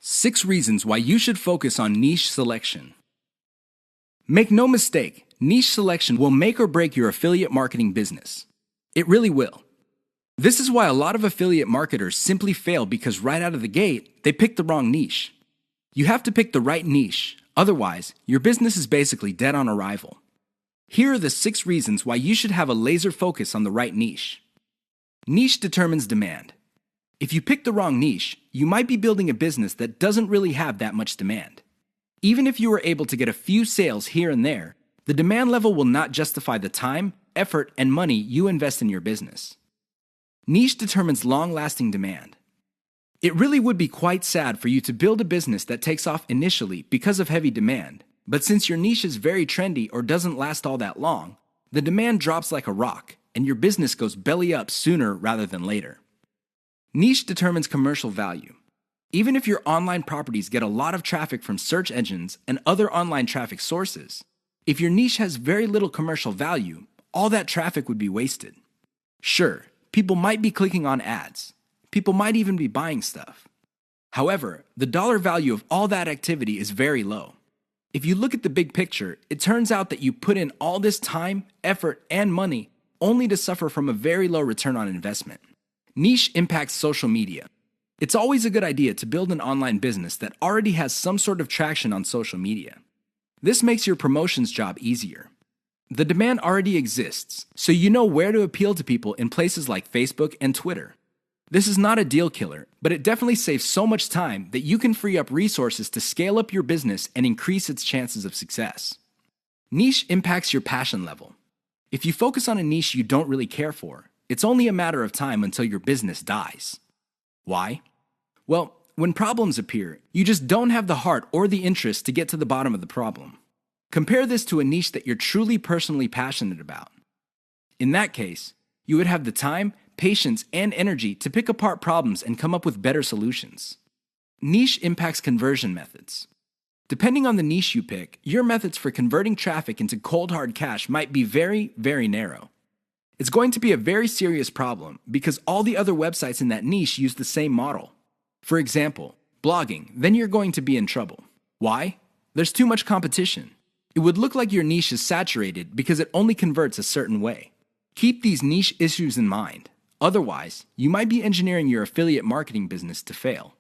6 reasons why you should focus on niche selection. Make no mistake, niche selection will make or break your affiliate marketing business. It really will. This is why a lot of affiliate marketers simply fail because right out of the gate, they pick the wrong niche. You have to pick the right niche, otherwise, your business is basically dead on arrival. Here are the 6 reasons why you should have a laser focus on the right niche. Niche determines demand. If you pick the wrong niche, you might be building a business that doesn't really have that much demand. Even if you were able to get a few sales here and there, the demand level will not justify the time, effort, and money you invest in your business. Niche determines long-lasting demand. It really would be quite sad for you to build a business that takes off initially because of heavy demand, but since your niche is very trendy or doesn't last all that long, the demand drops like a rock, and your business goes belly up sooner rather than later. Niche determines commercial value. Even if your online properties get a lot of traffic from search engines and other online traffic sources, if your niche has very little commercial value, all that traffic would be wasted. Sure, people might be clicking on ads. People might even be buying stuff. However, the dollar value of all that activity is very low. If you look at the big picture, it turns out that you put in all this time, effort, and money only to suffer from a very low return on investment. Niche impacts social media. It's always a good idea to build an online business that already has some sort of traction on social media. This makes your promotions job easier. The demand already exists, so you know where to appeal to people in places like Facebook and Twitter. This is not a deal killer, but it definitely saves so much time that you can free up resources to scale up your business and increase its chances of success. Niche impacts your passion level. If you focus on a niche you don't really care for, it's only a matter of time until your business dies. Why? Well, when problems appear, you just don't have the heart or the interest to get to the bottom of the problem. Compare this to a niche that you're truly personally passionate about. In that case, you would have the time, patience, and energy to pick apart problems and come up with better solutions. Niche impacts conversion methods. Depending on the niche you pick, your methods for converting traffic into cold hard cash might be very, very narrow. It's going to be a very serious problem because all the other websites in that niche use the same model. For example, blogging, then you're going to be in trouble. Why? There's too much competition. It would look like your niche is saturated because it only converts a certain way. Keep these niche issues in mind. Otherwise, you might be engineering your affiliate marketing business to fail.